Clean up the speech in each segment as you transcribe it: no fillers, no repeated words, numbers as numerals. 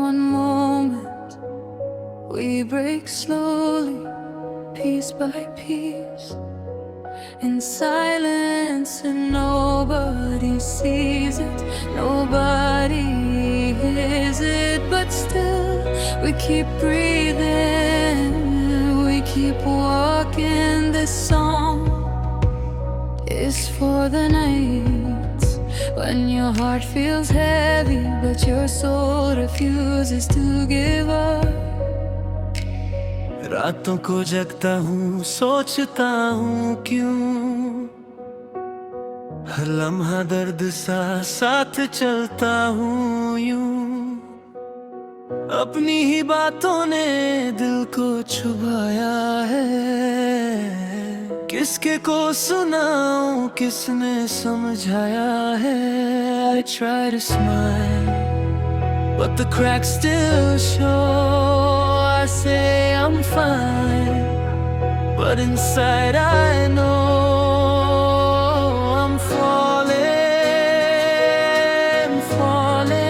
one moment, we break slowly, piece by piece, in silence, and nobody sees it, nobody hears it, but still we keep breathing, we keep walking. This song is for the nights when your heart feels heavy, but your soul refuses to give up. रातों को जगता हूँ, सोचता हूँ क्यों हर लम्हा दर्द सा साथ चलता हूँ यूं। अपनी ही बातों ने दिल को छुपाया है, किसके को सुनाऊं, किसने समझाया है। I try to smile, but the cracks still show. I say I'm fine, but inside I know I'm falling, falling.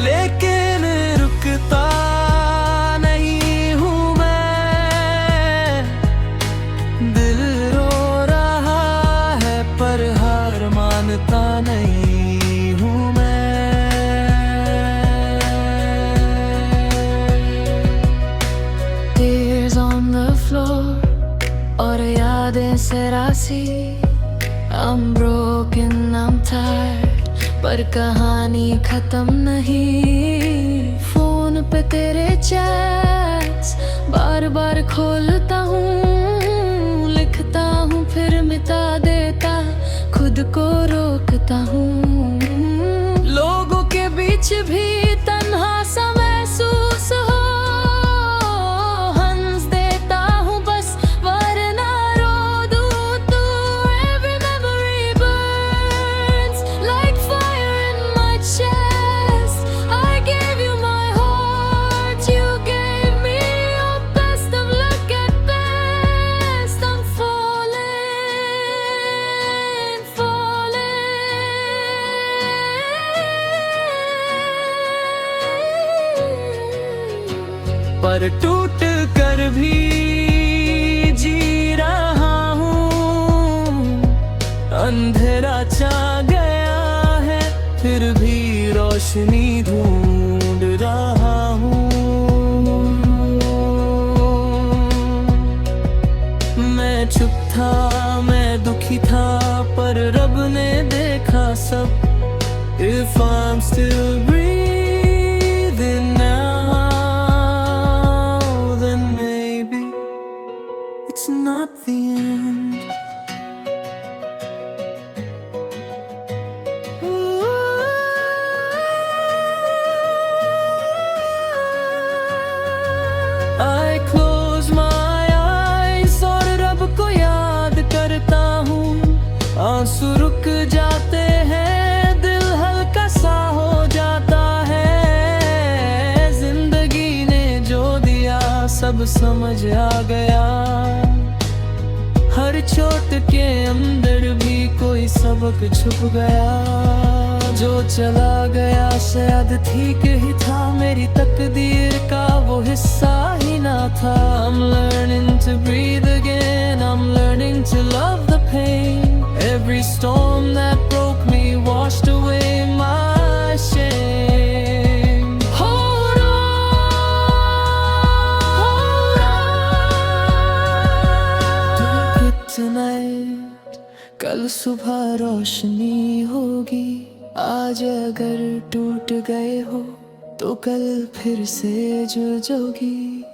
लेकिन रुकता नहीं हूँ मैं, दिल रो रहा है पर हार मानता नहीं हूँ मैं। Tears on the floor और यादें सरासी, I'm broken, I'm tired, पर कहानी खत्म नहीं। फोन पे तेरे चैट्स बार बार खोलता हूँ, लिखता हूँ फिर मिटा देता, खुद को रोकता हूँ। लोगों के बीच भी तन्हा सा महसूस हो, हंस देता हूँ बस वरना रो दूँ तो। Every memory burns like fire in my chest. I gave you my heart, you gave me your best of luck at best. I'm falling, falling. पर टूट कर भी जी रहा हूँ, अंधेरा छा गया है फिर भी रोशनी ढूंढ रहा हूँ। मैं चुप था, मैं दुखी था, पर रब ने देखा सब। If I'm still breathing now, then maybe it's not the end. I close my eyes और रब को याद करता हूँ, आंसू रुक जाते हैं, दिल हल्का सा हो जाता है। जिंदगी ने जो दिया सब समझ आ गया, हर चोट के अंदर भी कोई सबक छुप गया। जो चला गया शायद ठीक ही था, मेरी तकदीर का वो हिस्सा ही ना था। I'm learning to breathe again, I'm learning to love the pain. Every storm that broke me washed away my shame. Hold on, tonight, कल सुबह रोशनी होगी। आज अगर टूट गए हो तो कल फिर से जुड़ोगी।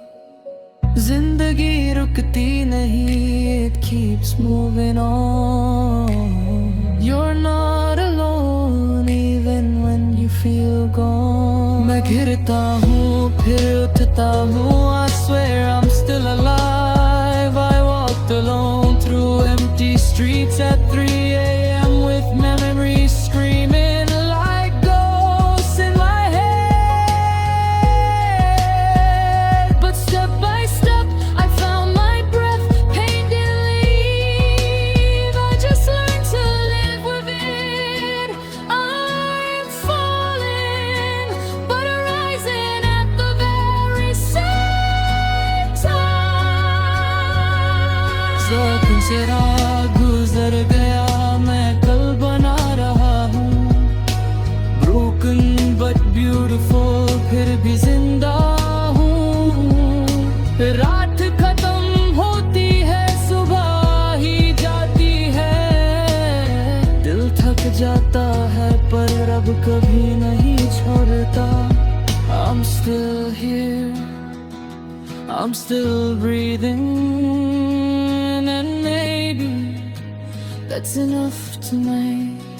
जिंदगी रुकती नहीं, it keeps moving on. You're not alone even when you feel gone. मैं गिरता हूँ फिर उठता हूँ, I swear I'm still alive. I walked alone through empty streets at 3 a.m. with memories screaming like ghosts in my head. But step by step I found my breath, pain didn't leave. I just learned to जाता है पर रब कभी नहीं छोड़ता. I'm still here, I'm still breathing, and maybe that's enough to make